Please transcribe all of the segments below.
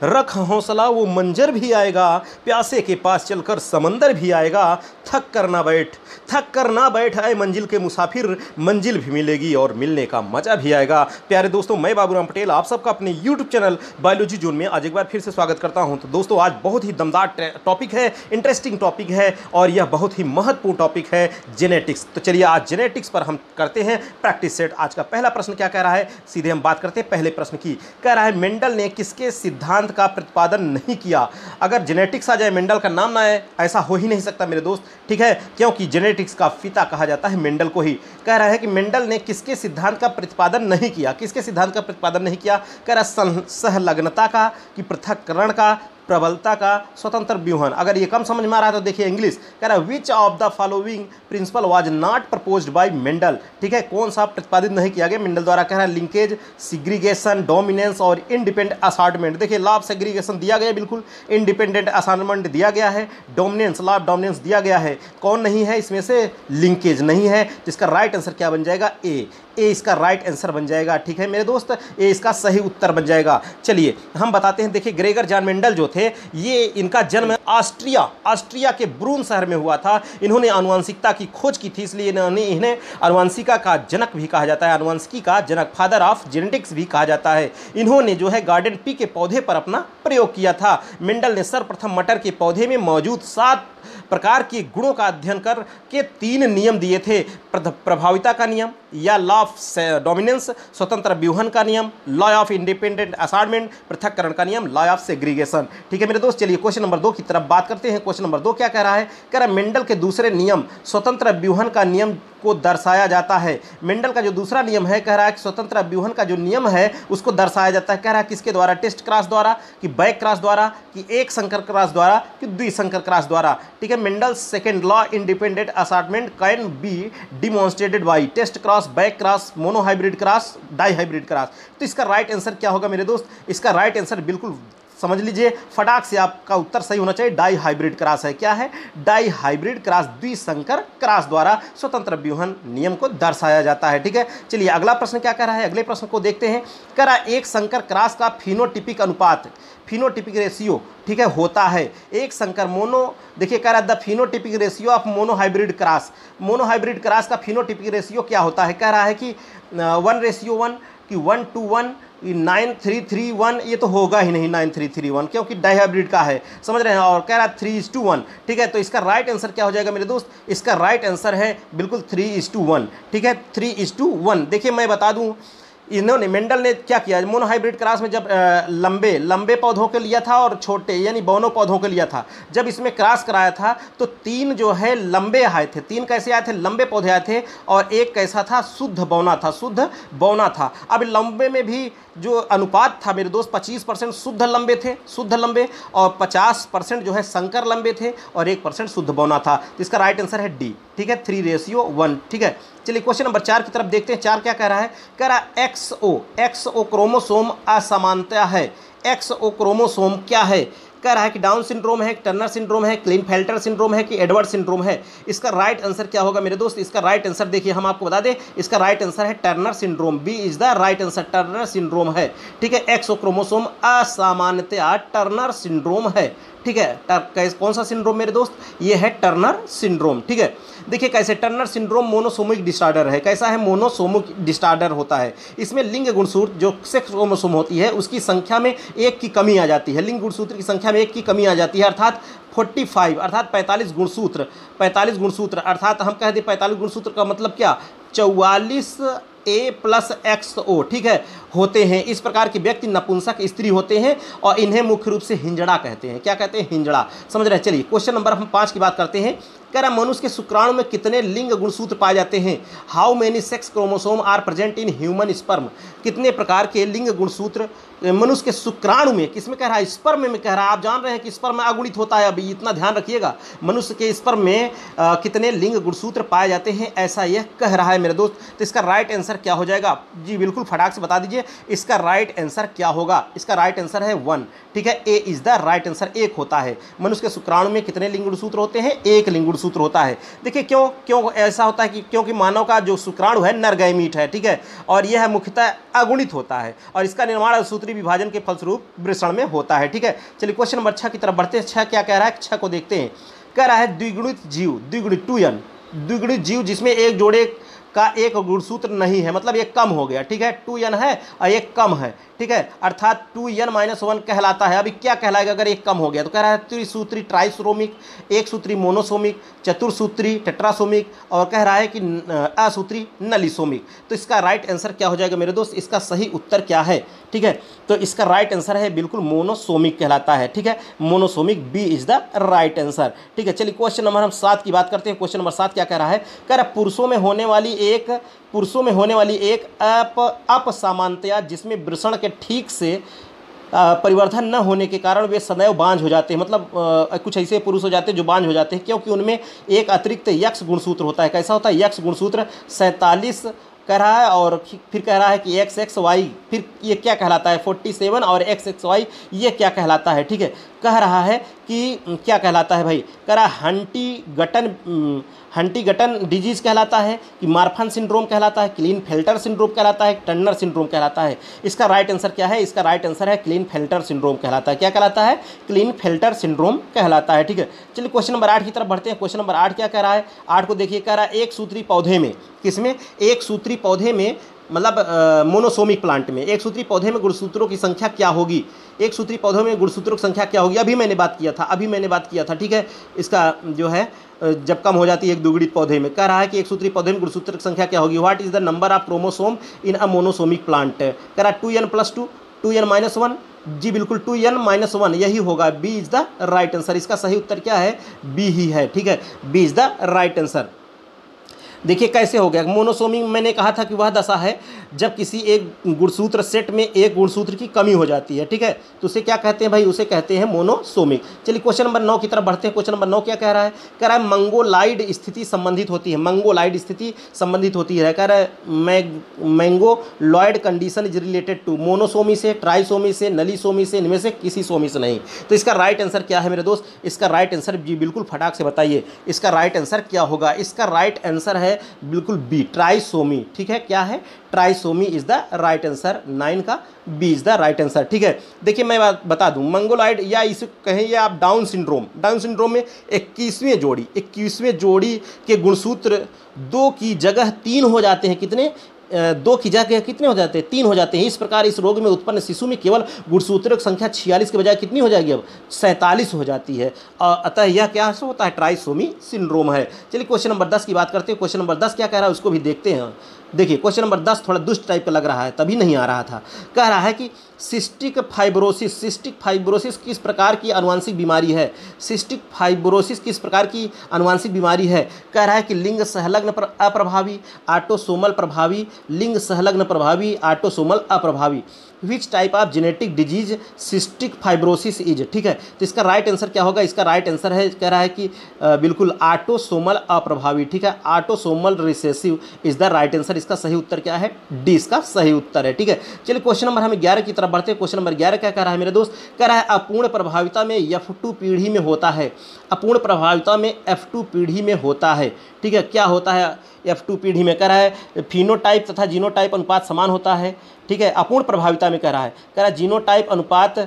रख हौसला वो मंजर भी आएगा, प्यासे के पास चलकर समंदर भी आएगा। थक कर ना बैठ आए मंजिल के मुसाफिर, मंजिल भी मिलेगी और मिलने का मजा भी आएगा। प्यारे दोस्तों, मैं बाबूराम पटेल आप सबका अपने यूट्यूब चैनल बायोलॉजी जोन में आज एक बार फिर से स्वागत करता हूं। तो दोस्तों, आज बहुत ही दमदार टॉपिक है, इंटरेस्टिंग टॉपिक है और यह बहुत ही महत्वपूर्ण टॉपिक है, जेनेटिक्स। तो चलिए आज जेनेटिक्स पर हम करते हैं प्रैक्टिस सेट। आज का पहला प्रश्न क्या कह रहा है, सीधे हम बात करते हैं पहले प्रश्न की। कह रहा है मेंडल ने किसके सिद्धांत का प्रतिपादन नहीं किया। अगर जेनेटिक्स आ जाए मेंडल का नाम ना आए, ऐसा हो ही नहीं सकता मेरे दोस्त, ठीक है, क्योंकि जेनेटिक्स का पिता कहा जाता है मेंडल को ही। कह रहा है कि मेंडल ने किसके सिद्धांत का प्रतिपादन नहीं किया। किसके सिद्धांत का प्रतिपादन नहीं किया? कह रहा सहलग्नता का, कि पृथक्करण का, प्रबलता का, स्वतंत्र व्यूहन। अगर ये कम समझ में आ रहा है तो देखिए इंग्लिश। कह रहा है which of the following principle was not proposed by Mendel. ठीक है, कौन सा प्रतिपादित नहीं किया गया मेंडल द्वारा। कह रहा है लिंकेज, सिग्रीगेशन, डोमिनेंस और इंडिपेंडेंट असॉर्टमेंट। देखिए लॉ ऑफ सेग्रीगेशन दिया गया है, बिल्कुल इंडिपेंडेंट असॉर्टमेंट दिया गया है, डोमिनेंस, लॉ ऑफ डोमिनेंस दिया गया है। कौन नहीं है इसमें से? लिंकेज नहीं है, जिसका राइट आंसर क्या बन जाएगा? ए इसका राइट आंसर बन जाएगा। ठीक है मेरे दोस्त, ए इसका सही उत्तर बन जाएगा। चलिए हम बताते हैं। देखिए ग्रेगर जॉन मेंडल जो थे, ये इनका जन्म ऑस्ट्रिया के ब्रून शहर में हुआ था। इन्होंने आनुवंशिकता की खोज की थी, इसलिए इन्हें आनुवंशिका का जनक भी कहा जाता है, आनुवंशिकी का जनक, फादर ऑफ जेनेटिक्स भी कहा जाता है। इन्होंने जो है गार्डन पी के पौधे पर अपना प्रयोग किया था। मेंडल ने सर्वप्रथम मटर के पौधे में मौजूद 7 प्रकार के गुणों का अध्ययन कर के 3 नियम दिए थे। प्रभाविता का नियम या लॉ ऑफ डोमिनेंस, स्वतंत्र व्यूहन का नियम, लॉ ऑफ इंडिपेंडेंट असॉर्टमेंट, पृथक्करण का नियम, लॉ ऑफ सेग्रीगेशन। ठीक है मेरे दोस्त, चलिए क्वेश्चन नंबर 2 की तरफ बात करते हैं। क्वेश्चन नंबर 2 क्या कह रहा है? कह रहा है मेंडल के दूसरे नियम स्वतंत्र व्यूहन का नियम को दर्शाया जाता है। मेंडल का जो दूसरा नियम है, कह रहा है कि स्वतंत्र व्यूहन का जो नियम है उसको दर्शाया जाता है। कह रहा है किसके द्वारा? टेस्ट क्रॉस द्वारा, कि बैक क्रॉस द्वारा, कि एक संकर क्रॉस द्वारा, कि द्विसंकर क्रॉस द्वारा। ठीक है, Mendel second law independent assortment can be demonstrated by test cross, back cross, monohybrid cross, dihybrid cross. तो इसका राइट आंसर क्या होगा मेरे दोस्त? इसका राइट आंसर बिल्कुल समझ लीजिए, फटाक से आपका उत्तर सही होना चाहिए। डाई हाइब्रिड क्रॉस है। क्या है? डाई हाइब्रिड क्रॉस, द्विसंकर क्रॉस द्वारा स्वतंत्र व्यूहन नियम को दर्शाया जाता है। ठीक है, चलिए अगला प्रश्न क्या कह रहा है, अगले प्रश्न को देखते हैं। कह रहा है एक संकर क्रॉस का फिनोटिपिक अनुपात, फिनोटिपिक रेशियो, ठीक है, होता है। एक संकर देखिए कह रहा है the phenotypic ratio of monohybrid cross. Monohybrid cross का फिनोटिपिक रेशियो क्या होता है? कह रहा है कि 1:1, कि 1:1, 9:3:1। ये तो होगा ही नहीं 9:3:1, क्योंकि डाईहाइब्रिड का है, समझ रहे हैं। और कह रहा है 3:1। ठीक है, तो इसका राइट आंसर क्या हो जाएगा मेरे दोस्त? इसका राइट आंसर है बिल्कुल 3:1। ठीक है, 3:1। देखिए मैं बता दूं, इन्होंने मेंडल ने क्या किया, मोनोहाइब्रिड क्रॉस में जब लंबे पौधों के लिया था और छोटे यानी बौनों पौधों के लिया था। जब इसमें क्रॉस कराया था तो 3 जो है लंबे आए थे। 3 कैसे आए थे? लंबे पौधे आए थे, और एक कैसा था? शुद्ध बौना था। अब लंबे में भी जो अनुपात था मेरे दोस्त, 25% शुद्ध लंबे और 50% जो है संकर लंबे थे और 1% शुद्ध बौना था। तो इसका राइट आंसर है डी। ठीक है, 3:1। ठीक है, चलिए क्वेश्चन नंबर 4 की तरफ देखते हैं। 4 क्या कह रहा है? कह रहा है एक्सओ क्रोमोसोम असमानता है। एक्सओ क्रोमोसोम क्या है? कह रहा है कि डाउन सिंड्रोम है, टर्नर सिंड्रोम है, क्लिनफेल्टर सिंड्रोम है, कि एडवर्ड सिंड्रोम है। इसका राइट आंसर क्या होगा मेरे दोस्त? इसका राइट आंसर देखिए, हम आपको बता दें, इसका राइट आंसर है Turner syndrome. B is the right answer, Turner syndrome है। ठीक है, एक्सो क्रोमोसोम असामान्यता टर्नर सिंड्रोम है। ठीक है, कौन सा सिंड्रोम मेरे दोस्त? ये है टर्नर सिंड्रोम। ठीक है, देखिए कैसे टर्नर सिंड्रोम मोनोसोमिक डिसऑर्डर है। कैसा है? मोनोसोमिक डिसऑर्डर होता है। इसमें लिंग गुणसूत्र जो सेक्स क्रोमोसोम होती है उसकी संख्या में 1 की कमी आ जाती है। लिंग गुणसूत्र की संख्या में 1 की कमी आ जाती है, अर्थात 45, अर्थात 45 गुणसूत्र, अर्थात हम कह दें 45 गुणसूत्र का मतलब क्या? 44 A + XO, ठीक है, होते हैं। इस प्रकार के व्यक्ति नपुंसक स्त्री होते हैं और इन्हें मुख्य रूप से हिंजड़ा कहते हैं। क्या कहते हैं? हिंजड़ा। समझ रहे हैं। चलिए क्वेश्चन नंबर हम 5 की बात करते हैं। कह रहा मनुष्य के शुक्राणु में कितने लिंग गुणसूत्र पाए जाते हैं? How many sex chromosome are present in human sperm. कितने प्रकार के लिंग गुणसूत्र मनुष्य के शुक्राणु में, किसमें कह रहा है? स्पर्म में कह रहा है। आप जान रहे हैं कि स्पर्म में अगुणित होता है, अभी इतना ध्यान रखिएगा। मनुष्य के स्पर्म में कितने लिंग गुणसूत्र पाए जाते हैं, ऐसा यह कह रहा है मेरे दोस्त। तो इसका राइट आंसर क्या हो जाएगा? जी बिल्कुल फटाक से बता दीजिए। इसका राइट आंसर क्या होगा? इसका राइट आंसर है 1, ठीक है। A is the right answer, एक होता है। मनुष्य के शुक्राणु में कितने लिंग गुणसूत्र होते हैं? एक लिंग गुणसूत्र होता है। देखिए क्यों ऐसा होता है कि क्योंकि मानव का जो शुक्राणु है नरगैमीट है, ठीक है, और यह मुख्यतः अगुणित होता है और इसका निर्माण सूत्री विभाजन के फलस्वरूप वृषण में होता है, ठीक है। चलिए क्वेश्चन नंबर 6 की तरफ बढ़ते हैं। 6 क्या कह रहा है? 6 को देखते हैं। कह रहा है द्विगुणित जीव, द्विगुणित 2n, द्विगुणित जीव जिसमें एक जोड़े का एक गुणसूत्र नहीं है, मतलब एक कम हो गया, ठीक है। 2n है और एक कम है, ठीक है, अर्थात 2n-1 कहलाता है। अभी क्या कहलाएगा अगर एक कम हो गया? तो कह रहा है त्रिसूत्री ट्राइसोमिक, एक सूत्री मोनोसोमिक, चतुर्सूत्री टेट्रासोमिक और कह रहा है कि असूत्री नलिसोमिक। तो इसका राइट आंसर क्या हो जाएगा मेरे दोस्त? इसका सही उत्तर क्या है? ठीक है, तो इसका राइट आंसर है बिल्कुल मोनोसोमिक कहलाता है, ठीक है। Monosomic, B is the right answer, ठीक है। चलिए क्वेश्चन नंबर हम 7 की बात करते हैं। क्वेश्चन नंबर 7 क्या कह रहा है? कह रहा है पुरुषों में होने वाली एक अपसामान्यता जिसमें वृषण के ठीक से परिवर्धन न होने के कारण वे सदैव बांझ हो जाते हैं। मतलब कुछ ऐसे पुरुष हो जाते हैं जो बांझ हो जाते हैं क्योंकि उनमें एक अतिरिक्त यक्ष गुणसूत्र होता है। कैसा होता है? यक्ष गुणसूत्र 47 कह रहा है और फिर कह रहा है कि XXY, फिर ये क्या कहलाता है? 47 और XXY ये क्या कहलाता है? ठीक है, कह रहा है कि क्या कहलाता है भाई? कह रहा है हंटिंगटन डिजीज कहलाता है कि मार्फन सिंड्रोम कहलाता है, क्लीनफेल्टर सिंड्रोम कहलाता है, टर्नर सिंड्रोम कहलाता है। इसका राइट आंसर क्या है? इसका राइट आंसर है क्लीनफेल्टर सिंड्रोम कहलाता है। क्या कहलाता है? क्लीनफेल्टर सिंड्रोम कहलाता है, ठीक है। चलिए क्वेश्चन नंबर 8 की तरफ बढ़ते हैं। क्वेश्चन नंबर 8 क्या कह रहा है? 8 को देखिए, कह रहा है एक सूत्री पौधे में, किसमें? एक सूत्री पौधे में, मतलब मोनोसोमिक प्लांट में एक सूत्री पौधे में गुणसूत्रों की संख्या क्या होगी? एक सूत्री पौधों में गुणसूत्रों की संख्या क्या होगी? अभी मैंने बात किया था, ठीक है। इसका जो है जब कम हो जाती है एक द्विगुणित पौधे में, कह रहा है कि एक सूत्री पौधे में गुणसूत्र की संख्या क्या होगी? What is the number of chromosome in a monosomic plant? कह रहा है 2n+2, 2n-1, जी बिल्कुल 2n-1 यही होगा। B is the right answer. इसका सही उत्तर क्या है? बी ही है, ठीक है, B is the right answer. देखिए कैसे हो गया मोनोसोमिक। मैंने कहा था कि वह दशा है जब किसी एक गुणसूत्र सेट में एक गुणसूत्र की कमी हो जाती है, ठीक है, तो उसे क्या कहते हैं भाई? उसे कहते हैं मोनोसोमिक। चलिए क्वेश्चन नंबर 9 की तरफ बढ़ते हैं। क्वेश्चन नंबर 9 क्या कह रहा है? कह रहा है मंगोलाइड स्थिति संबंधित होती है, मंगोलाइड स्थिति संबंधित होती है। कह रहा है mongoloid condition is related to monosomy से, ट्राइसोमी से, नलीसोमी से, इनमें से किसी सोमी से नहीं। तो इसका राइट आंसर क्या है मेरे दोस्त? इसका राइट आंसर जी बिल्कुल फटाक से बताइए, इसका राइट आंसर क्या होगा? इसका राइट आंसर है बिल्कुल बी, ट्राइसोमी, ठीक है। क्या है? Trisomy is the right answer. 9 का B is the right answer, ठीक है। देखिए मैं बात बता दूं, मंगोलॉइड या इसे कहें या आप डाउन सिंड्रोम में 21वें जोड़ी के गुणसूत्र 2 की जगह 3 हो जाते हैं। कितने? 2 की जगह कितने हो जाते हैं? 3 हो जाते हैं। इस प्रकार इस रोग में उत्पन्न शिशु में केवल गुणसूत्रों की संख्या 46 के बजाय कितनी हो जाएगी? अब 47 हो जाती है। अतः यह क्या होता है? ट्राइसोमी सिंड्रोम है। चलिए क्वेश्चन नंबर 10 की बात करते हैं। क्वेश्चन नंबर 10 क्या कह रहा है उसको भी देखते हैं। देखिए क्वेश्चन नंबर 10 थोड़ा दुष्ट टाइप का लग रहा है, तभी नहीं आ रहा था। कह रहा है कि सिस्टिक फाइब्रोसिस किस प्रकार की आनुवंशिक बीमारी है? सिस्टिक फाइब्रोसिस किस प्रकार की आनुवंशिक बीमारी है? कह रहा है कि लिंग संलग्न अप्रभावी, ऑटोसोमल प्रभावी, लिंग संलग्न प्रभावी, ऑटोसोमल अप्रभावी। Which type of genetic disease cystic fibrosis is? ठीक है, तो इसका राइट आंसर क्या होगा? इसका राइट आंसर है, कह रहा है कि बिल्कुल ऑटोसोमल अप्रभावी, ठीक है, autosomal recessive is the right answer. इसका सही उत्तर क्या है? डी इसका सही उत्तर है, ठीक है। चलिए क्वेश्चन नंबर हमें 11 की तरफ बढ़ते हैं। क्वेश्चन नंबर 11 क्या कह रहा है मेरे दोस्त? कह रहा है अपूर्ण प्रभाविता में F2 पीढ़ी में होता है। अपूर्ण प्रभाविता में F2 पीढ़ी में होता है, ठीक है। क्या होता है F2 पीढ़ी में? कह रहा है फिनोटाइप तथा जीनोटाइप अनुपात समान होता है, ठीक है। अपूर्ण प्रभाविता में कह रहा है जीनोटाइप अनुपात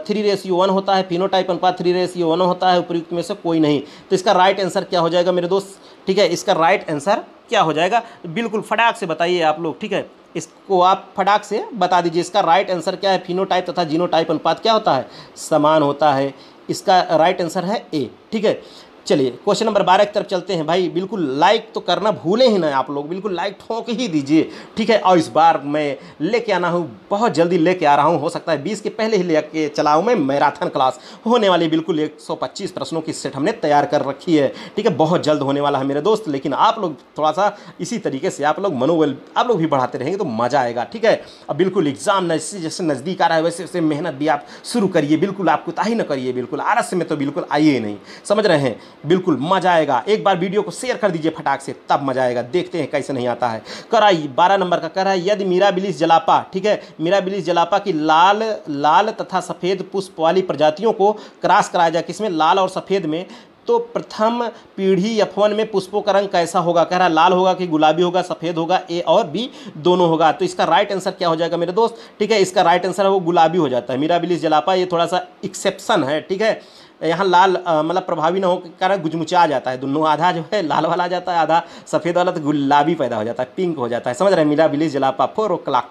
3:1 होता है, फिनोटाइप अनुपात 3:1 होता है, उपयुक्त में से कोई नहीं। तो इसका राइट आंसर क्या हो जाएगा मेरे दोस्त? ठीक है, इसका राइट आंसर क्या हो जाएगा? बिल्कुल फटाक से बताइए आप लोग, ठीक है, इसको आप फटाक से बता दीजिए। इसका राइट आंसर क्या है? फिनोटाइप तथा जीनोटाइप अनुपात क्या होता है? समान होता है। इसका राइट आंसर है ए, ठीक है। चलिए क्वेश्चन नंबर 12 की तरफ चलते हैं। भाई बिल्कुल लाइक तो करना भूलें ही ना आप लोग, बिल्कुल लाइक ठोक ही दीजिए, ठीक है। और इस बार मैं लेके आना हूँ, बहुत जल्दी लेके आ रहा हूँ, हो सकता है 20 के पहले ही लेके चला हूँ मैं। मैराथन क्लास होने वाली, बिल्कुल 125 प्रश्नों की सेट हमने तैयार कर रखी है, ठीक है। बहुत जल्द होने वाला है मेरे दोस्त, लेकिन आप लोग थोड़ा सा इसी तरीके से आप लोग मनोबल आप लोग भी बढ़ाते रहेंगे तो मज़ा आएगा, ठीक है। अब बिल्कुल एग्जाम जैसे नज़दीक आ रहा है वैसे वैसे मेहनत भी आप शुरू करिए, बिल्कुल आप कोताही न करिए, बिल्कुल आलस्य में तो बिल्कुल आइए नहीं, समझ रहे हैं। बिल्कुल मजा आएगा। एक बार वीडियो को शेयर कर दीजिए फटाक से, तब मजा आएगा। देखते हैं कैसे नहीं आता है। कराई 12 नंबर का कर है, यदि मिराबिलिस जलापा, ठीक है, मिराबिलिस जलापा की लाल लाल तथा सफ़ेद पुष्प वाली प्रजातियों को क्रॉस कराया जाए, किसमें, लाल और सफ़ेद में, तो प्रथम पीढ़ी F1 में पुष्पों का रंग कैसा होगा? कह रहा लाल होगा कि गुलाबी होगा, सफ़ेद होगा, ए और बी दोनों होगा। तो इसका राइट आंसर क्या हो जाएगा मेरे दोस्त? ठीक है, इसका राइट आंसर है वो गुलाबी हो जाता है। मिराबिलिस जलापा ये थोड़ा सा एक्सेप्शन है, ठीक है, यहाँ लाल मतलब प्रभावी ना हो के कारण गुजमुचा जाता है दोनों, आधा जो है लाल वाला आ जाता है, आधा सफ़ेद वाला, तो गुलाबी पैदा हो जाता है, पिंक हो जाता है। समझ रहे हैं? Mirabilis जलापा 4 o'clock।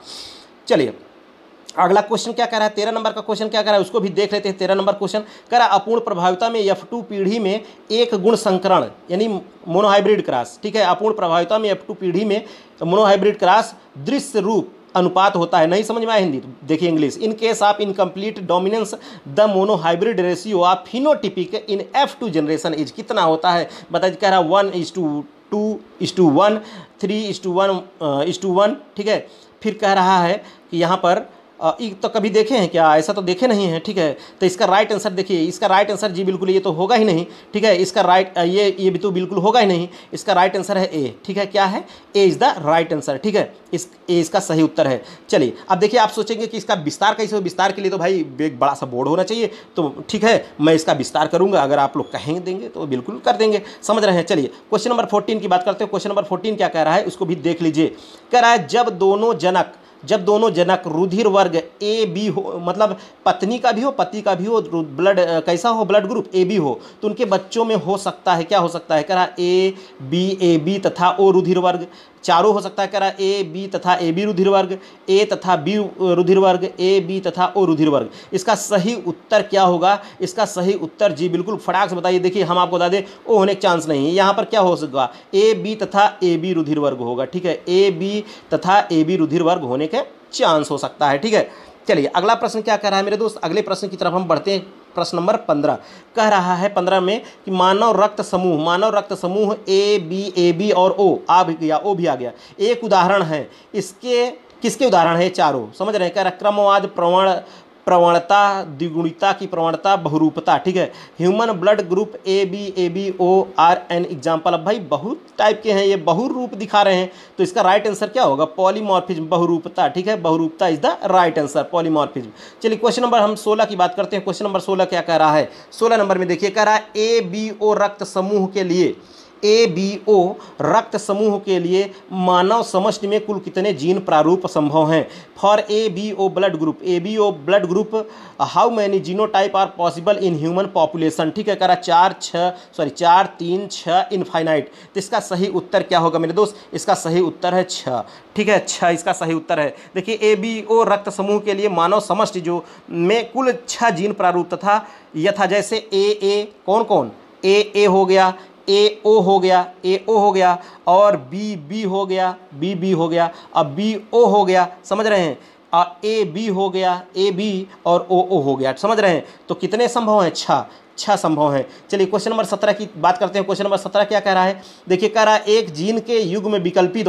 चलिए अगला क्वेश्चन क्या कह रहा है, 13 नंबर का क्वेश्चन क्या कह रहा है उसको भी देख लेते हैं। 13 नंबर क्वेश्चन कह रहा है अपूर्ण प्रभाविता में F2 पीढ़ी में एक गुण संकरण यानी मोनोहाइब्रिड क्रॉस, ठीक है, अपूर्ण प्रभाविता में F2 पीढ़ी में मोनोहाइब्रिड क्रॉस दृश्य रूप अनुपात होता है। नहीं समझ में आया हिंदी तो देखिए English. In case of incomplete dominance the monohybrid ratio of phenotypic in F2 generation is, कितना होता है बताइए। कह रहा है 1:2:1, 3:1:1, ठीक है। फिर कह रहा है कि यहाँ पर तो कभी देखे हैं क्या? ऐसा तो देखे नहीं है, ठीक है। तो इसका राइट आंसर देखिए, इसका राइट आंसर जी बिल्कुल ये तो होगा ही नहीं, ठीक है। इसका राइट ये भी तो बिल्कुल होगा ही नहीं। इसका राइट आंसर है ए, ठीक है। क्या है? A is the right answer, ठीक है। ए इसका सही उत्तर है। चलिए अब देखिए, आप सोचेंगे कि इसका विस्तार कैसे हो? विस्तार के लिए तो भाई एक बड़ा सा बोर्ड होना चाहिए, तो ठीक है मैं इसका विस्तार करूंगा। अगर आप लोग कहेंगे देंगे तो बिल्कुल कर देंगे, समझ रहे हैं। चलिए क्वेश्चन नंबर 14 की बात करते हैं। क्वेश्चन नंबर 14 क्या कह रहा है उसको भी देख लीजिए। कह रहा है जब दोनों जनक रुधिर वर्ग ए बी हो, मतलब पत्नी का भी हो पति का भी हो, ब्लड कैसा हो, ब्लड ग्रुप ए बी हो, तो उनके बच्चों में हो सकता है, क्या हो सकता है? कह रहा ए बी तथा ओ रुधिर वर्ग, चारों हो सकता है। कह रहा ए बी तथा ए बी रुधिर वर्ग, ए तथा बी रुधिर वर्ग, ए बी तथा ओ रुधिर वर्ग। इसका सही उत्तर क्या होगा? इसका सही उत्तर जी बिल्कुल फटाक से बताइए। देखिए हम आपको बता दें ओ होने का चांस नहीं है, यहाँ पर क्या हो सकता? ए बी तथा ए बी रुधिर वर्ग होगा, ठीक है। ए बी तथा ए बी रुधिर वर्ग होने के चांस हो सकता है, ठीक है। चलिए अगला प्रश्न क्या कह रहा है मेरे दोस्त, अगले प्रश्न की तरफ हम बढ़ते हैं। प्रश्न नंबर 15 कह रहा है 15 में कि मानव रक्त समूह ए बी और ओ आ भी गया, ओ भी आ गया, एक उदाहरण है। इसके किसके उदाहरण है? चारों, समझ रहे हैं। कह रहा क्रमवाद, प्रवणता, द्विगुणिता की प्रवणता, बहुरूपता, ठीक है। Human blood group A B O are an example. अब भाई बहुत टाइप के हैं ये, बहुरूप दिखा रहे हैं, तो इसका राइट आंसर क्या होगा? पॉलीमॉर्फिज्म, बहुरूपता, ठीक है। बहुरूपता is the right answer, polymorphism. चलिए क्वेश्चन नंबर हम 16 की बात करते हैं। क्वेश्चन नंबर 16 क्या कह रहा है? 16 नंबर में देखिए कह रहा है ए बी ओ रक्त समूह के लिए, ए बी ओ रक्त समूह के लिए मानव समष्टि में कुल कितने जीन प्रारूप संभव हैं? For A B O blood group how many genotype are possible in human population, ठीक है। कह रहा 4 3 6 इनफाइनाइट। तो इसका सही उत्तर क्या होगा मेरे दोस्त? इसका सही उत्तर है 6, ठीक है। 6 इसका सही उत्तर है। देखिए ए बी ओ रक्त समूह के लिए मानव समष्टि जो में कुल 6 जीन प्रारूप तथा यथा जैसे ए कौन ए हो गया, ए ओ हो गया और बी हो गया, बी हो गया, अब बी ओ हो गया, समझ रहे हैं। ए बी हो गया, ए बी और ओ हो गया, समझ रहे हैं। तो कितने संभव हैं? 6 संभव हैं। चलिए क्वेश्चन नंबर 17 की बात करते हैं। क्वेश्चन नंबर 17 क्या कह रहा है? देखिए कह रहा है एक जीन के युग्म विकल्पी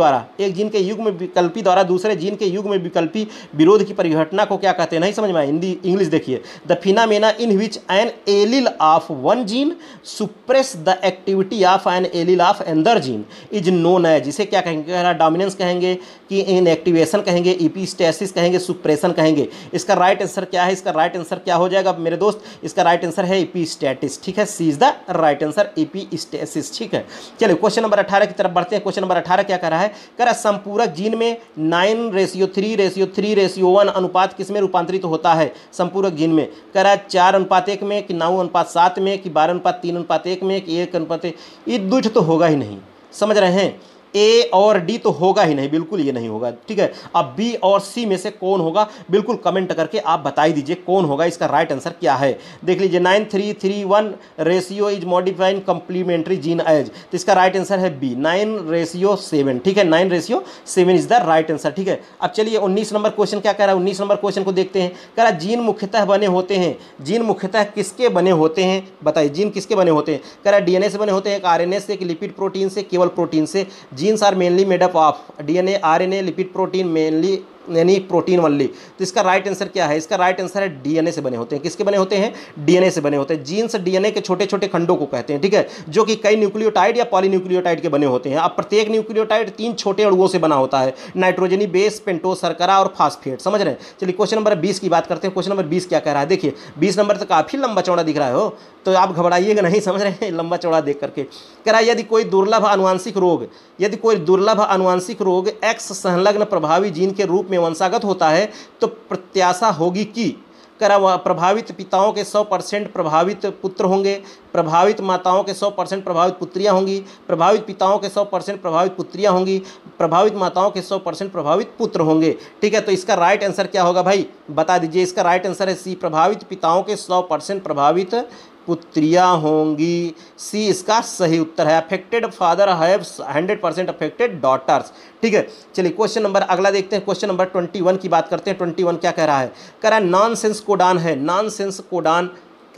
द्वारा दूसरे जीन के युग्म विकल्पी विरोध की परिघटना को क्या कहते हैं? नहीं समझ में आया हिंदी इंग्लिश देखिए। The phenomena in which an allele of one gene suppress the activity of an allele of another gene is known as, जिसे क्या कहेंगे? कह रहा डोमिनेंस कहेंगे कि इनएक्टिवेशन कहेंगे, इपिस्टेसिस कहेंगे, सुप्रेशन कहेंगे। इसका राइट आंसर क्या है? इसका राइट आंसर क्या हो जाएगा मेरे दोस्त? इसका राइट आंसर है इपिस्टेसिस, ठीक है। सी इज द राइट आंसर, इपिस्टेसिस, ठीक है। चलिए क्वेश्चन नंबर 18 की तरफ बढ़ते हैं। क्वेश्चन नंबर 18 क्या कर रहा है? कह रहा संपूरक जीन में 9:3:3:1 अनुपात किसमें रूपांतरित होता है? संपूरक जीन में कह रहा है 4:1 में कि 9:7 में कि 12:3:1 में कि 1:1। ये दुष्ट तो होगा ही नहीं, समझ रहे हैं। ए और डी तो होगा ही नहीं, बिल्कुल ये नहीं होगा, ठीक है। अब बी और सी में से कौन होगा? बिल्कुल कमेंट करके आप बता ही दीजिए कौन होगा। इसका राइट आंसर क्या है? देख लीजिए 9:3:3:1 ratio is modified complementary gene as. तो इसका राइट आंसर है बी, 9:7, ठीक है। 9:7 इज द राइट आंसर, ठीक है। अब चलिए 19 नंबर क्वेश्चन क्या कह रहा है? 19 नंबर क्वेश्चन को देखते हैं। कह रहा जीन मुख्यतः बने होते हैं, जीन मुख्यतः किसके बने होते हैं? बताइए जीन किसके बने होते हैं? कह रहा डीएनए से बने होते हैं, आरएनए से, कि लिपिड प्रोटीन से, केवल प्रोटीन से। Genes are mainly made up of DNA, RNA, lipid protein, mainly यानी प्रोटीन वनली। तो इसका राइट आंसर क्या है? इसका राइट आंसर है डीएनए से बने होते हैं। किसके बने होते हैं? डीएनए से बने होते हैं। जीन्स डीएनए के छोटे छोटे खंडों को कहते हैं, ठीक है, जो कि कई न्यूक्लियोटाइड या पॉलीन्यूक्लियोटाइड के बने होते हैं। अब प्रत्येक न्यूक्लियोटाइड 3 छोटे अणुओं से बना होता है, नाइट्रोजनी बेस, पेंटोज, शर्करा और फास्फेट। समझ रहे हैं? चलिए क्वेश्चन नंबर 20 की बात करते हैं। क्वेश्चन नंबर 20 क्या कह रहा है? देखिए 20 नंबर तो काफी लंबा चौड़ा दिख रहा है, हो तो आप घबराइएगा नहीं, समझ रहे हैं, लंबा चौड़ा देख करके। कह रहा है यदि कोई दुर्लभ आनुवंशिक रोग एक्स संलग्न प्रभावी जीन के रूप में वंशागत होता है तो प्रत्याशा होगी कि प्रभावित पिताओं के 100% प्रभावित पुत्र होंगे, प्रभावित माताओं के 100% प्रभावित पुत्रियां होंगी, प्रभावित पिताओं के 100% प्रभावित पुत्रियां होंगी, प्रभावित माताओं के 100% प्रभावित पुत्र होंगे। ठीक है, तो इसका राइट आंसर क्या होगा भाई? बता दीजिए। इसका राइट आंसर है सी, प्रभावित पिताओं के 100% प्रभावित पुत्रियां होंगी। सी इसका सही उत्तर है। Affected father have 100% affected daughters. ठीक है, चलिए क्वेश्चन नंबर अगला देखते हैं। क्वेश्चन नंबर 21 की बात करते हैं। 21 क्या कह रहा है? कह रहा है नॉनसेंस कोडान है, नॉनसेंस कोडान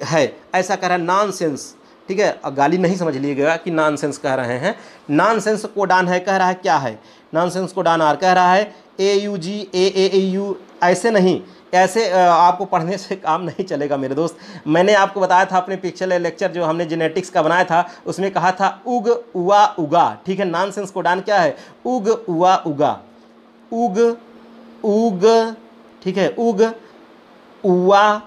है, ऐसा कह रहा है नॉनसेंस। ठीक है, गाली नहीं समझ लीजिएगा कि नॉनसेंस कह रहे हैं, नॉनसेंस कोडान है। कह रहा है क्या है? नॉनसेंस कोडान आर कह रहा है AUG AAAU, ऐसे नहीं, ऐसे आपको पढ़ने से काम नहीं चलेगा मेरे दोस्त। मैंने आपको बताया था अपने पिछले लेक्चर जो हमने जेनेटिक्स का बनाया था, उसमें कहा था उग उआ उगा। ठीक है, नॉनसेंस कोडान क्या है? उग उआ उगा, उग उग, ठीक है, उग उआ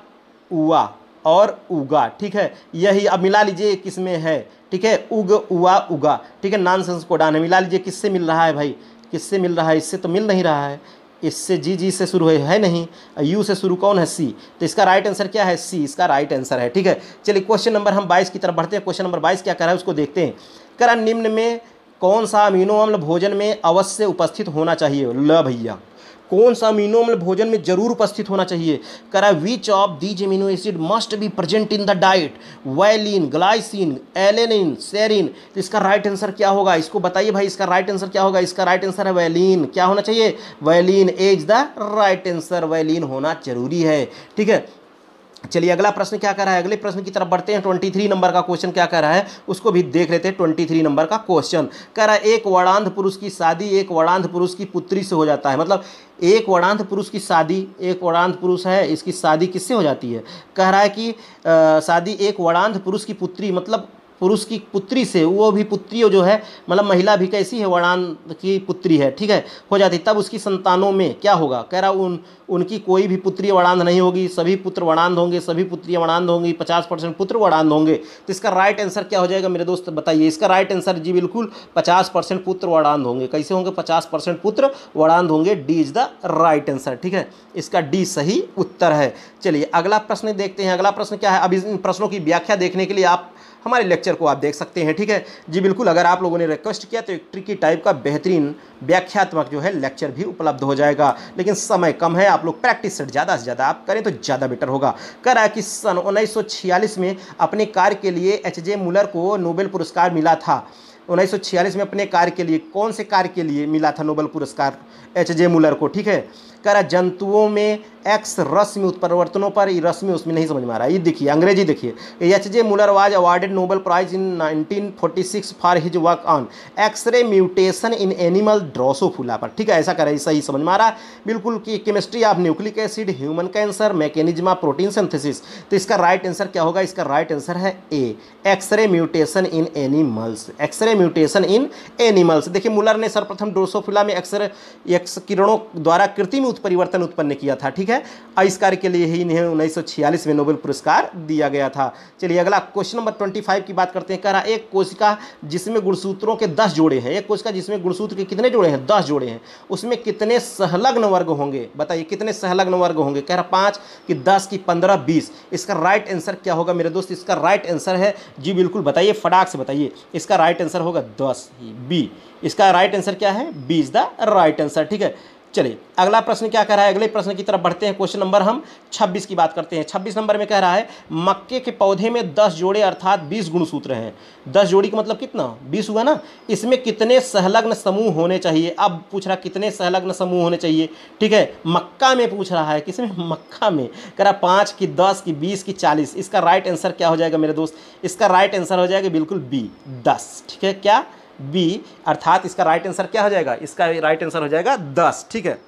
उआ और उगा। ठीक है, यही अब मिला लीजिए किसमें है। ठीक है, उग उआ उगा। ठीक है, नॉनसेंस कोडान है। मिला लीजिए किससे मिल रहा है भाई? किससे मिल रहा है? इससे तो मिल नहीं रहा है, इससे जी से शुरू है नहीं, यू से शुरू कौन है? सी। तो इसका राइट आंसर क्या है? सी इसका राइट आंसर है। ठीक है, चलिए क्वेश्चन नंबर हम 22 की तरफ बढ़ते हैं। क्वेश्चन नंबर 22 क्या कर रहा है उसको देखते हैं। कह रहा निम्न में कौन सा अमीनो अम्ल भोजन में अवश्य उपस्थित होना चाहिए? ल भैया, कौन सा अमीनो अम्ल भोजन में जरूर उपस्थित होना चाहिए? कह रहा है which of these amino acid must be present in the diet? Valine, glycine, alanine, serine. तो इसका राइट आंसर क्या होगा? इसको बताइए भाई, इसका राइट आंसर क्या होगा? इसका राइट आंसर है वायलिन। क्या होना चाहिए? Violin is the right answer. Violin होना जरूरी है। ठीक है, चलिए अगला प्रश्न क्या कर रहा है? अगले प्रश्न की तरफ बढ़ते हैं। 23 नंबर का क्वेश्चन क्या कर रहा है उसको भी देख लेते हैं। 23 नंबर का क्वेश्चन कह रहा है एक वर्णांध पुरुष की शादी एक वर्णांध पुरुष की पुत्री से हो जाता है। मतलब एक वर्णांध पुरुष की शादी, एक वर्णांध पुरुष है, इसकी शादी किससे हो जाती है? कह रहा है कि शादी एक वर्णांध पुरुष की पुत्री, मतलब पुरुष की पुत्री से, वो भी पुत्री जो है, मतलब महिला भी कैसी है? वर्णांध की पुत्री है। ठीक है, हो जाती, तब उसकी संतानों में क्या होगा? कह रहा उनकी कोई भी पुत्री वर्णांध नहीं होगी, सभी पुत्र वर्णांध होंगे, सभी पुत्रियां वर्णांध होंगी, 50% पुत्र वर्णांध होंगे। तो इसका राइट आंसर क्या हो जाएगा मेरे दोस्त? बताइए। इसका राइट आंसर जी बिल्कुल 50% पुत्र वर्णांध होंगे। कैसे होंगे? 50% पुत्र वर्णांध होंगे। D is the right answer. ठीक है, इसका डी सही उत्तर है। चलिए अगला प्रश्न देखते हैं। अगला प्रश्न क्या है? अब इन प्रश्नों की व्याख्या देखने के लिए आप हमारे लेक्चर को आप देख सकते हैं। ठीक है जी बिल्कुल, अगर आप लोगों ने रिक्वेस्ट किया तो एक ट्रिकी टाइप का बेहतरीन व्याख्यात्मक जो है लेक्चर भी उपलब्ध हो जाएगा, लेकिन समय कम है। आप लोग प्रैक्टिस से ज़्यादा आप करें तो ज़्यादा बेटर होगा। कह रहा है कि सन 1946 में अपने कार्य के लिए एच.जे. मुलर को नोबेल पुरस्कार मिला था। 1946 में अपने कार्य के लिए, कौन से कार्य के लिए मिला था नोबेल पुरस्कार एच.जे. मुलर को? ठीक है, कह रहा जंतुओं में एक्स रश्मि उत्परिवर्तनों पर, ये रश्मि उसमें नहीं समझ में आ रहा है। ये देखिए अंग्रेजी देखिए, H J. Muller was awarded Nobel prize in 1946 for his work on X ray mutation in animal Drosophila पर। ठीक है, ऐसा करें, सही समझ में आ रहा है बिल्कुल कि chemistry of nucleic acid, human cancer, mechanism of protein synthesis. तो इसका राइट आंसर क्या होगा? इसका राइट आंसर है A, X ray mutation in animals. X ray mutation in animals. देखिए मुलर ने सर्वप्रथम ड्रोसोफिला में एक्स किरणों द्वारा कृत्रिम उत्परिवर्तन उत्पन्न किया था। ठीक है, इस कार्य के लिए ही इन्हें 1946 में नोबेल पुरस्कार दिया गया था। चलिए अगला क्वेश्चन नंबर 25 की बात करते हैं। कह रहा एक कोशिका जिसमें गुणसूत्रों के 10 जोड़े हैं, एक कोशिका जिसमें गुणसूत्र के कितने जोड़े हैं? 10 जोड़े हैं, उसमें कितने सहलग्न वर्ग होंगे? बताइए कितने सहलग्न वर्ग होंगे? कह रहा 5 कि 10 कि 15 20। इसका राइट आंसर क्या होगा मेरे दोस्त? इसका राइट आंसर है जी बिल्कुल, बताइए फटाक से बताइए। इसका राइट आंसर होगा 10, बी। इसका राइट आंसर क्या है? B is the right answer. ठीक है, चलिए अगला प्रश्न क्या कह रहा है? अगले प्रश्न की तरफ बढ़ते हैं। क्वेश्चन नंबर हम 26 की बात करते हैं। 26 नंबर में कह रहा है मक्के के पौधे में 10 जोड़े अर्थात 20 गुणसूत्र हैं। 10 जोड़ी का मतलब कितना? 20 हुआ ना। इसमें कितने सहलग्न समूह होने चाहिए? अब पूछ रहा कितने सहलग्न समूह होने चाहिए। ठीक है, मक्का में पूछ रहा है, किसमें? मक्का में। कह रहा 5 कि 10 कि 20 कि 40। इसका राइट आंसर क्या हो जाएगा मेरे दोस्त? इसका राइट आंसर हो जाएगा बिल्कुल बी, 10। ठीक है, क्या? बी, अर्थात इसका राइट आंसर क्या हो जाएगा? इसका राइट आंसर हो जाएगा 10। ठीक है,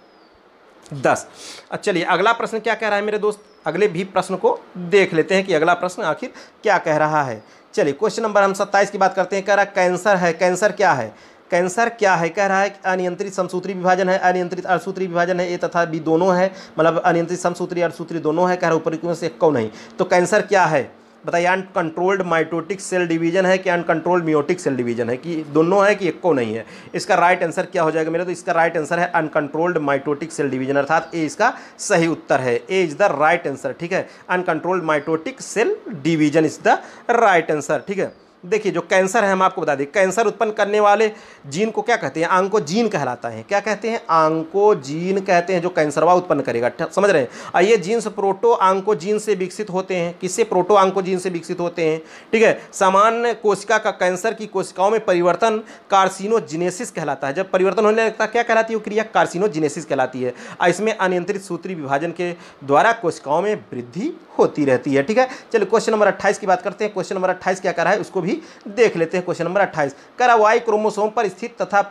10। अब चलिए अगला प्रश्न क्या कह रहा है मेरे दोस्त, अगले भी प्रश्न को देख लेते हैं कि अगला प्रश्न आखिर क्या कह रहा है। चलिए क्वेश्चन नंबर हम 27 की बात करते हैं। कह रहा है कैंसर है, कैंसर क्या है, कैंसर क्या है। कह रहा है कि अनियंत्रित समसूत्री विभाजन है, अनियंत्रित अर्धसूत्री विभाजन है, ए तथा बी दोनों है, मतलब अनियंत्रित समसूत्री अर्धसूत्री दोनों है। कह रहा है ऊपर से कौन नहीं, तो कैंसर क्या है बताइए। अनकंट्रोल्ड माइटोटिक सेल डिवीजन है कि अनकंट्रोल्ड मियोटिक सेल डिवीजन है, कि दोनों है कि एक को नहीं है। इसका राइट आंसर क्या हो जाएगा मेरे, तो इसका राइट आंसर है अनकंट्रोल्ड माइटोटिक सेल डिवीजन, अर्थात ए इसका सही उत्तर है। A is the right answer, ठीक है। Uncontrolled mitotic cell division is the right answer, ठीक है। देखिए जो कैंसर है हम आपको बता दें, कैंसर उत्पन्न करने वाले जीन को क्या कहते हैं, आंकोजीन कहलाता है। क्या कहते हैं, आंकोजीन कहते हैं, जो कैंसरवा उत्पन्न करेगा, समझ रहे हैं। और ये जीन्स प्रोटो आंकोजीन से विकसित होते हैं। किससे, प्रोटो आंकोजीन से विकसित होते हैं, ठीक है। सामान्य कोशिका का कैंसर की कोशिकाओं में परिवर्तन कार्सिनोजेनेसिस कहलाता है। जब परिवर्तन होने लगता है क्या कहलाती है वो क्रिया, कार्सिनोजेनेसिस कहलाती है। इसमें अनियंत्रित सूत्री विभाजन के द्वारा कोशिकाओं में वृद्धि होती रहती है, ठीक है। चलिए क्वेश्चन नंबर 28 की बात करते हैं। क्वेश्चन नंबर 28 क्या कर रहा है उसको भी देख लेते हैं। क्वेश्चन नंबर 28 कह रहा वाई क्रोमोसोम पर स्थित तथा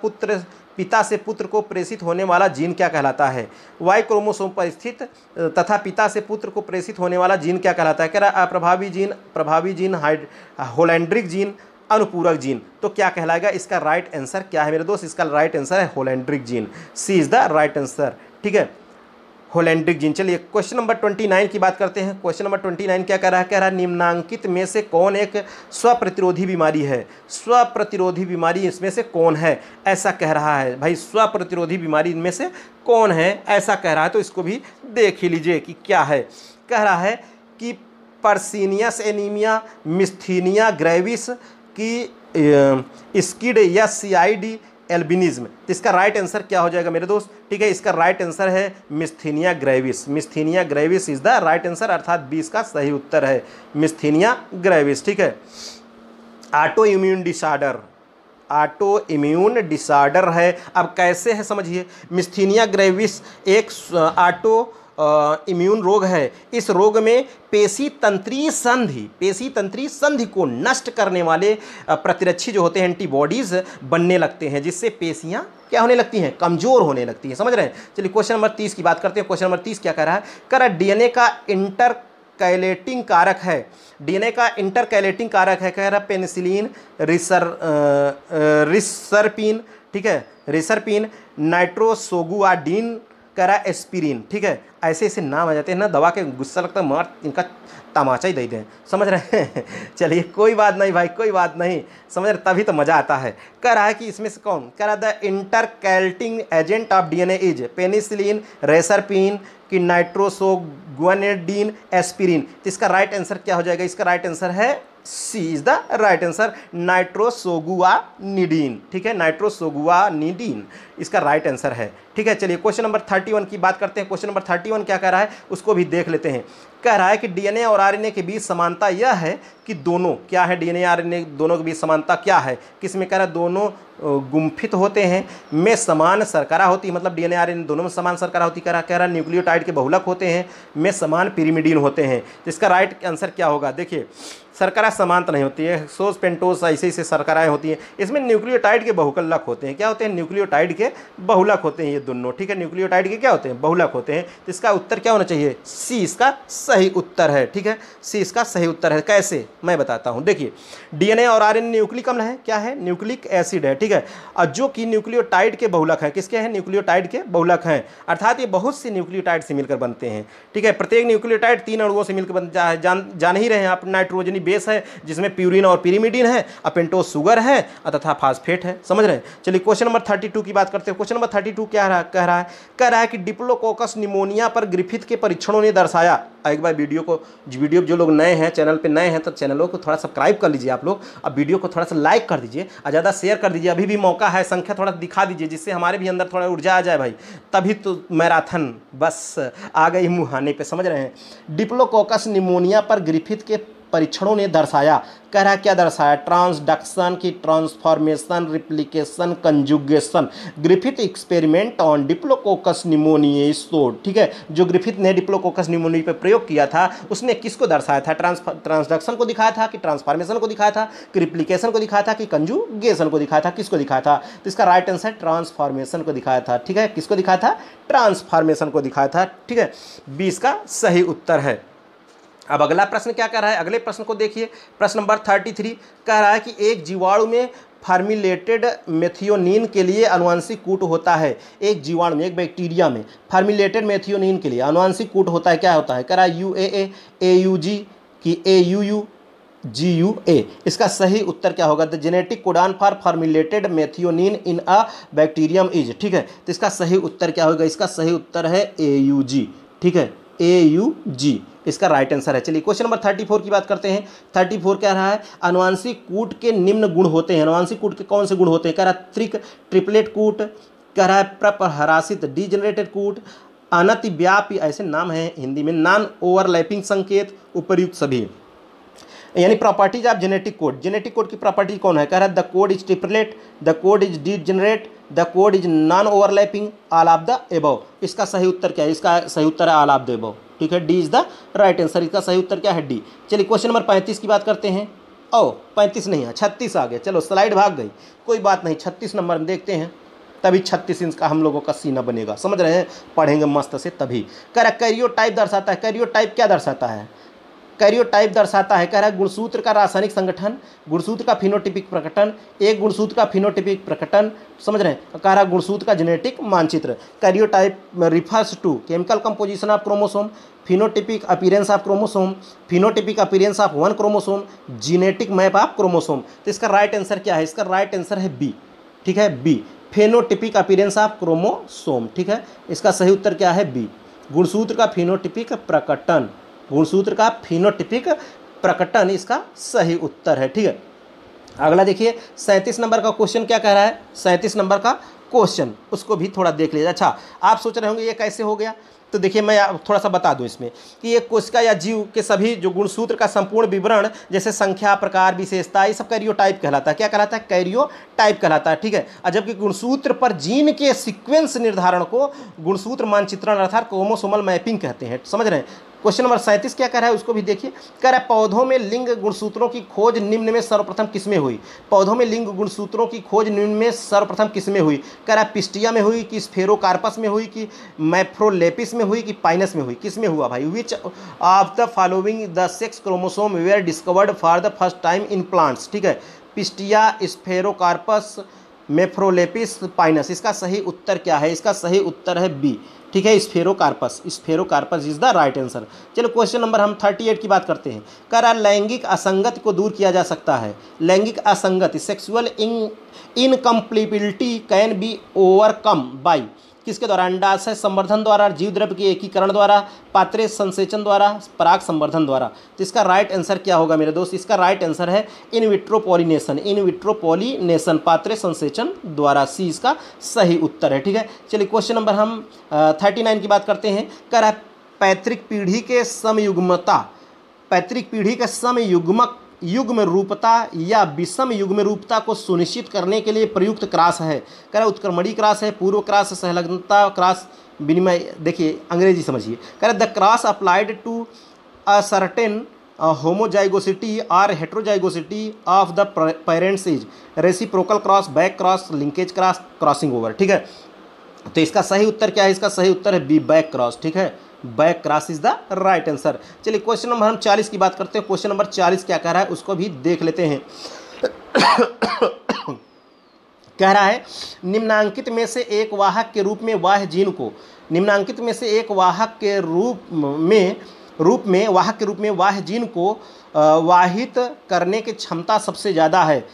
पिता से पुत्र को प्रेषित होने वाला जीन क्या कहलाता है। वाई क्रोमोसोम पर स्थित तथा पिता से पुत्र को प्रेषित होने वाला जीन क्या कहलाता है। कह रहा अप्रभावी जीन, प्रभावी जीन, होलैंड्रिक जीन, अनुपूरक जीन, तो क्या कहलाएगा। इसका राइट आंसर क्या है मेरे दोस्त, इसका राइट आंसर है holandric gene. C is the right answer, ठीक है, होलैंड्रिक जीन। चलिए क्वेश्चन नंबर 29 की बात करते हैं। क्वेश्चन नंबर 29 क्या कह रहा है, कह रहा है निम्नांकित में से कौन एक स्वप्रतिरोधी बीमारी है। स्वप्रतिरोधी बीमारी इसमें से कौन है, ऐसा कह रहा है भाई। स्वप्रतिरोधी बीमारी इनमें से कौन है, ऐसा कह रहा है, तो इसको भी देख ही लीजिए कि क्या है। कह रहा है कि पर्सीनियस एनीमिया, मिस्थीनिया ग्रेविस की स्किड या CID एल्बिनिज्म, तो इसका राइट आंसर क्या हो जाएगा मेरे दोस्त, ठीक है। इसका राइट आंसर है myasthenia gravis. Myasthenia gravis is the right answer, अर्थात 20 का सही उत्तर है मिस्थीनिया ग्रेविस, ठीक है। Auto immune disorder, auto immune disorder है। अब कैसे है समझिए, मिस्थीनिया ग्रेविस एक ऑटो इम्यून रोग है। इस रोग में पेशी तंत्रीय संधि को नष्ट करने वाले प्रतिरक्षी जो होते हैं एंटीबॉडीज बनने लगते हैं, जिससे पेशियां क्या होने लगती हैं, कमजोर होने लगती हैं, समझ रहे हैं। चलिए क्वेश्चन नंबर 30 की बात करते हैं। क्वेश्चन नंबर 30 क्या कह रहा है, कह रहा है डीएनए का इंटरकैलेटिंग कारक है। डीएनए का इंटरकैलेटिंग कारक है, कह रहा पेनिसिलिन, रिसरपिन, ठीक है, रिसरपिन, नाइट्रोसोगुआडिन, कह रहा एस्पिरिन, ठीक है। ऐसे ऐसे नाम आ जाते हैं ना, दवा के गुस्सा लगता है मार इनका तमाचा ही दे दें, समझ रहे हैं। चलिए कोई बात नहीं भाई, कोई बात नहीं, समझ रहे, तभी तो मज़ा आता है। कह रहा है कि इसमें से कौन, कह रहा the intercalating agent of DNA is penicillin, reserpine कि नाइट्रोसोगुआनिडीन, एस्पिरिन, तो इसका राइट आंसर क्या हो जाएगा। इसका राइट आंसर है सी इज द राइट आंसर, नाइट्रोसोगुआनिडीन, ठीक है, नाइट्रोसोगुआनिडीन इसका राइट आंसर है, ठीक है। चलिए क्वेश्चन नंबर 31 की बात करते हैं। क्वेश्चन नंबर 31 क्या कह रहा है उसको भी देख लेते हैं। कह रहा है कि डीएनए और आरएनए के बीच समानता यह है कि दोनों क्या है, डीएनए आरएनए दोनों के बीच समानता क्या है, किसमें, कह रहा है दोनों गुम्फित होते हैं, में समान शर्करा होती है, मतलब डीएनए आरएनए दोनों में समान शर्करा होती है। कह रहा न्यूक्लियोटाइड के बहुलक होते हैं, में समान पिरिमिडीन होते हैं, तो इसका राइट आंसर क्या होगा। देखिए शर्करा समान तो नहीं होती है, सोस पेंटोस ऐसे ऐसे शर्कराएँ होती हैं, इसमें न्यूक्लियोटाइड के बहुलक होते हैं। क्या होते हैं, न्यूक्लियोटाइड के बहुलक होते हैं ये दोनों, ठीक है। न्यूक्लियोटाइड के क्या होते हैं, बहुलक होते हैं, तो इसका उत्तर क्या होना चाहिए, सी इसका सही उत्तर है, ठीक है, सी इसका सही उत्तर है। कैसे, मैं बताता हूँ। देखिए डीएनए और आरएनए न्यूक्लिक अम्ल है, क्या है, न्यूक्लिक एसिड है, ठीक है, और जो कि न्यूक्लियोटाइड के बहुलक हैं, किसके हैं, न्यूक्लियोटाइड के बहुलक हैं, अर्थात ये बहुत सी न्यूक्लियोटाइड से मिलकर बनते हैं, ठीक है। प्रत्येक न्यूक्लियोटाइड 3 अणुओं से मिलकर जान ही रहे हैं आप, नाइट्रोजनी बेस है जिसमें प्यूरिन और पिरिमिडीन है, अपेंटोस शुगर है तथा फास्फेट है, समझ रहे हैं। चलिए क्वेश्चन नंबर 32 की बात करते हैं। क्वेश्चन नंबर 32 क्या कह रहा है कि डिप्लोकोकस निमोनिया पर ग्रिफिथ के परीक्षणों ने दर्शाया। एक बार वीडियो जो लोग नए हैं, चैनल पे नए हैं, तो चैनलों को थोड़ा सब्सक्राइब कर लीजिए आप लोग, अब वीडियो को थोड़ा सा लाइक कर दीजिए और ज़्यादा शेयर कर दीजिए, अभी भी मौका है, संख्या थोड़ा दिखा दीजिए, जिससे हमारे भी अंदर थोड़ा ऊर्जा आ जाए भाई, तभी तो मैराथन बस आ गई मुँह आने पे, समझ रहे हैं। डिप्लोकोकस निमोनिया पर ग्रिफिथ के परीक्षणों ने दर्शाया। कह रहा है क्या दर्शाया? ट्रांसडक्शन की transformation, replication, conjugation. Griffith experiment on Diplococcus pneumoniae showed. ठीक है, जो ग्रिफिथ ने डिप्लोकोकस निमोनियाe पर प्रयोग किया था उसने किसको दर्शाया था? ट्रांसडक्शन को दिखाया था कि ट्रांसफॉर्मेशन को दिखाया था कि रिप्लिकेशन को दिखाया था कि कंजुगेशन को दिखाया था? किसको दिखाया था? तो इसका राइट आंसर ट्रांसफॉर्मेशन को दिखाया था। ठीक है, किसको दिखाया था? ट्रांसफॉर्मेशन को दिखाया था। ठीक है, 20 का सही उत्तर है। अब अगला प्रश्न क्या कर रहा है? अगले प्रश्न को देखिए, प्रश्न नंबर 33 कह रहा है कि एक जीवाणु में फार्मिलेटेड मेथियोनिन के लिए आनुवंशिक कूट होता है। एक जीवाणु में, एक बैक्टीरिया में फार्मिलेटेड मेथियोनिन के लिए आनुवंशिक कूट होता है, क्या होता है? कह रहा है UAA, AUG कि AUU, GUA। इसका सही उत्तर क्या होगा? The genetic codon for formylated methionine in a bacterium is. ठीक है, तो इसका सही उत्तर क्या होगा? इसका सही उत्तर है AUG। ठीक है, AUG इसका राइट आंसर है। चलिए क्वेश्चन नंबर 34 की बात करते हैं। 34 कह रहा है आनुवंशिक कूट के निम्न गुण होते हैं। आनुवंशिक कूट के कौन से गुण होते हैं? कह रहा है ट्रिपलेट कूट, कह रहा है प्रपहरासित डीजेनरेटेड कूट, अनतिव्यापी, ऐसे नाम है हिंदी में, नॉन ओवरलैपिंग संकेत, उपर्युक्त सभी। यानी properties of genetic code. Genetic code की प्रॉपर्टी कौन है? कह रहा है the code is triplet, the code is degenerate, the code is non overlapping, all of the above. इसका सही उत्तर क्या है? इसका सही उत्तर है ऑल ऑफ द एबव। ठीक है, D is the right answer. इसका सही उत्तर क्या है? डी। चलिए क्वेश्चन नंबर 35 की बात करते हैं। 35 नहीं है, 36 आ गया। चलो स्लाइड भाग गई, कोई बात नहीं, 36 नंबर में देखते हैं, तभी 36 इंच का हम लोगों का सीना बनेगा। समझ रहे हैं? पढ़ेंगे मस्त से तभी। कह रहा है कैरियोटाइप दर्शाता है। कैरियोटाइप क्या दर्शाता है? कैरियोटाइप दर्शाता है, कह रहा है गुणसूत्र का रासायनिक संगठन, गुणसूत्र का फिनोटिपिक प्रकटन, एक गुणसूत्र का फिनोटिपिक प्रकटन। समझ रहे हैं? कह रहा है गुणसूत्र का जेनेटिक मानचित्र। Karyotype refers to chemical composition of chromosome, phenotypic appearance of chromosome, phenotypic appearance of one chromosome, genetic map of chromosome. तो इसका राइट आंसर क्या है? इसका राइट आंसर है बी। ठीक है, बी, फेनोटिपिक अपीयरेंस ऑफ क्रोमोसोम। ठीक है, इसका सही उत्तर क्या है? बी, गुणसूत्र का फिनोटिपिक प्रकटन। गुणसूत्र का फिनोटिपिक प्रकटन इसका सही उत्तर है। ठीक है, अगला देखिए 37 नंबर का क्वेश्चन क्या कह रहा है? 37 नंबर का क्वेश्चन उसको भी थोड़ा देख लीजिए। अच्छा, आप सोच रहे होंगे ये कैसे हो गया, तो देखिए मैं थोड़ा सा बता दूं इसमें कि एक कोशिका या जीव के सभी जो गुणसूत्र का संपूर्ण विवरण, जैसे संख्या, प्रकार, विशेषता, ये सब कैरियोटाइप कहलाता है। क्या कहलाता है? कैरियोटाइप कहलाता है। ठीक है, और जबकि गुणसूत्र पर जीन के सीक्वेंस निर्धारण को गुणसूत्र मानचित्रण अर्थात क्रोमोसोमल मैपिंग कहते हैं। समझ रहे हैं? क्वेश्चन नंबर 37 क्या कह रहा है उसको भी देखिए। कह रहा है पौधों में लिंग गुणसूत्रों की खोज निम्न में सर्वप्रथम किसमें हुई? पौधों में लिंग गुणसूत्रों की खोज निम्न में सर्वप्रथम किसमें हुई? कह रहा है पिस्टिया में हुई कि स्फेरोकार्पस में हुई कि मैफ्रोलेपिस में हुई कि पाइनस में हुई? किस में हुआ भाई? Which of the following the sex chromosome were discovered for the first time in plants? ठीक है, पिस्टिया, स्फेरोकार्पस, मैफ्रोलेपिस, पाइनस। इसका सही उत्तर क्या है? इसका सही उत्तर है बी। ठीक है, स्फेरोकार्पस। स्फेरोकार्पस इज द राइट आंसर। चलो क्वेश्चन नंबर हम 38 की बात करते हैं। कह रहा लैंगिक असंगति को दूर किया जा सकता है। लैंगिक असंगति, sexual incompatibility can be overcome by किसके द्वारा? अंडाशय संवर्धन द्वारा, जीव द्रव्य के एकीकरण द्वारा, पात्रे संसेचन द्वारा, पराग संवर्धन द्वारा। तो इसका राइट आंसर क्या होगा मेरे दोस्त? इसका राइट आंसर है in vitro pollination. In vitro pollination, पात्रे संसेचन द्वारा, सी इसका सही उत्तर है। ठीक है, चलिए क्वेश्चन नंबर हम 39 की बात करते हैं। कह रहा है पैतृक पीढ़ी के समयुग्मता, पैतृक पीढ़ी के समयुग्मक युग्म रूपता या विषम युग्म रूपता को सुनिश्चित करने के लिए प्रयुक्त क्रास है। कह रहा उत्क्रमणी क्रास है, पूर्व क्रास, सहलग्नता क्रास, विनिमय। देखिए अंग्रेजी समझिए। कह रहा the cross applied to a certain homozygosity और heterozygosity of the parents is reciprocal cross, back cross, linkage cross, crossing over. ठीक है, तो इसका सही उत्तर क्या है? इसका सही उत्तर है बी, बैक क्रॉस। ठीक है, back cross is the right answer. चलिए क्वेश्चन नंबर हम 40 की बात करते हैं। क्वेश्चन नंबर 40 क्या कह रहा है उसको भी देख लेते हैं। कह रहा है निम्नांकित में से एक वाहक के रूप में वाह्य जीन को, निम्नांकित में से एक वाहक के रूप में वाह्य जीन को वाहित करने की क्षमता सबसे ज़्यादा है।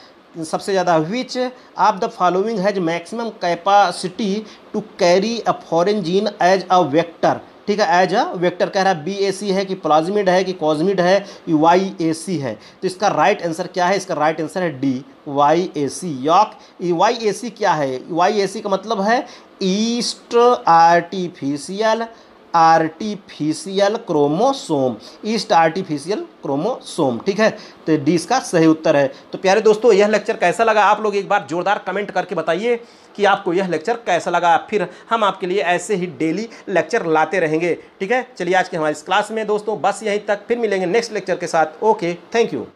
सबसे ज़्यादा which of the following has maximum capacity to carry a foreign gene as a vector? ठीक है, एज अ वेक्टर। कह रहा है BAC है कि प्लाज्मिड है कि कॉस्मिड है, YAC है? तो इसका राइट आंसर क्या है? इसका राइट आंसर है डी, YAC। YAC क्या है? YAC का मतलब है yeast artificial artificial chromosome, yeast artificial chromosome. ठीक है, तो डी इसका सही उत्तर है। तो प्यारे दोस्तों, यह लेक्चर कैसा लगा आप लोग एक बार जोरदार कमेंट करके बताइए कि आपको यह लेक्चर कैसा लगा। फिर हम आपके लिए ऐसे ही डेली लेक्चर लाते रहेंगे। ठीक है, चलिए आज के हमारी इस क्लास में दोस्तों बस यहीं तक, फिर मिलेंगे नेक्स्ट लेक्चर के साथ। Okay, thank you.